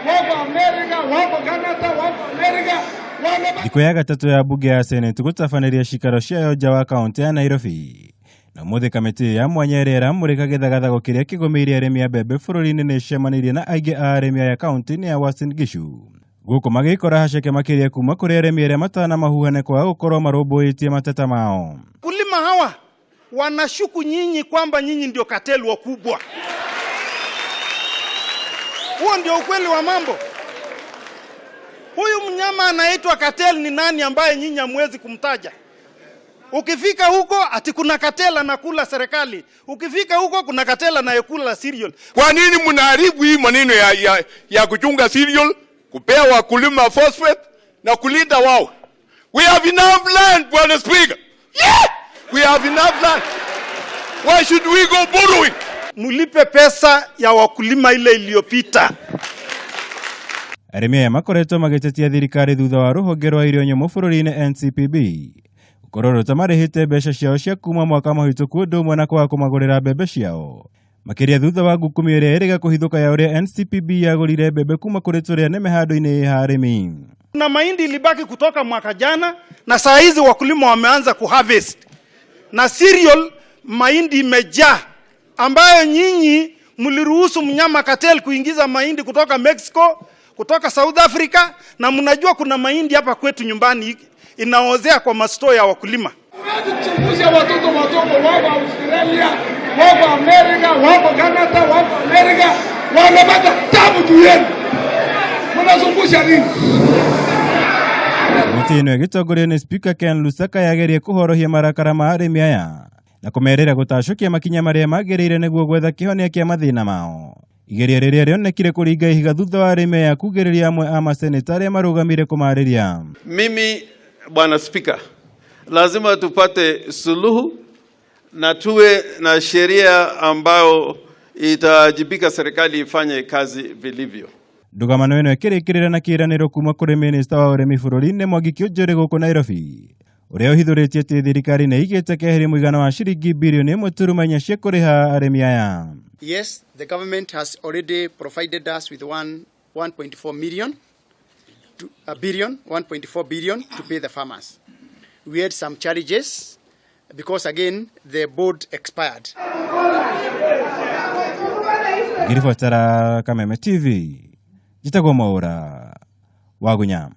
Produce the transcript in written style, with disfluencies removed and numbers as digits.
wako Amerika, wako Canada, wako Amerika. Thikũ ya gatatu ya bunge ya Senate gũtabaniria cikaro ciayo nja wa kaunti ya Nairobi. Na mũthĩ kamĩtĩ ya mwanya ĩrĩa ĩramũrĩka gĩthagathago kĩrĩa kĩgũmĩire arĩmi a mbembe bũrũri-inĩ nĩ ĩcemanirie na aingĩ a arĩmi aya kaunti-inĩ ya Uasin Gishu. Gũkũ magĩkora haceke makĩria kuma kũrĩ arĩmi arĩa matanamahuhane kwa gũkorwo marũmbũitie mateta mao. Kulima hawa wanashuku nyinyi kwamba nyinyi ndio kateli wakubwa. Huo ndio ukweli wa mambo. Huyu mnyama anaitwa kateli ni nani ambaye nyinyi hamwezi kumtaja? Ukifika huko ati kuna katela anakula serikali. Ukifika huko kuna katela anayekula cereal. Kwa nini mnaharibu hii maneno ya kuchunga cereal, kupea wakulima phosphate na kulinda wao? We have enough land, Bwana Speaker. Yeah! We have enough land. Why should we go borrowing? Mulipe pesa ya wakulima ile iliyopita. Arĩmi aya makoretwo magĩtetia thirikari thutha wa rũhonge rwa irio nyũmũ bũrũri-inĩ NCPB gũkorwo rũtamarĩhĩte mbeca ciao cia kuma mwaka mũhĩtũku ũndũ ũmwe na kwaga kũmagũrĩra mbembe ciao. Makĩria thutha wa ngũkũmi ĩrĩa ĩrĩga kũhithũka ya ũrĩa NCPB yagũrire mbembe kuma kũrĩ tũrĩa nĩme handũ-inĩ ha arĩmi. Na mahindi ilibaki kutoka mwaka jana na saa hizi wakulima wameanza kuharvest. Na cereal mahindi imejaa ambayo nyinyi mliruhusu mnyama cartel kuingiza mahindi kutoka Mexico, kutoka South Africa, na mnajua kuna mahindi hapa kwetu nyumbani inaozea kwa masto ya wakulima. Tunachunguzia watoto wako Australia, wako Amerika, wako Canada, wako Amerika, wanapata tabu juu yenu. Mnazungusha nini? Mutino gĩtongorio nĩ Speaker Ken Lusaka yagerie kũhorohia marakara ma arĩmi aya na kũmerĩra gũtacũkia makinya marĩa magĩrĩire nĩguo gwetha kĩhonia kĩa mathĩna mao. Igeria rĩrĩa rĩonekire kũringa ihiga thutha wa arĩmi aya kugĩrĩria amwe a maseneta arĩa marũgamire kũmarĩria. Mimi Bwana Speaker, lazima tupate suluhu na tuwe na sheria ambayo itajibika serikali ifanye kazi vilivyo. Ndugamano ĩno ĩkĩrĩkĩrĩra na kĩĩranĩro kuma kũrĩ minista wa ũrĩmi bũrũri-inĩ Mwangi Kĩũnjũrĩ gũkũ Nairobi, ũrĩa ũhithũrĩtie atĩ thirikari nĩ ĩigĩte keheri mũigana wa ciringi birioni 1.4 cia kũrĩha arĩmi aya. Yes, the government has already provided us with 1.4 billion to pay the farmers. We had some challenges because again the board expired. Ngirifuatara Kameme TV, Jitagwo Mwaura, Wagunyam.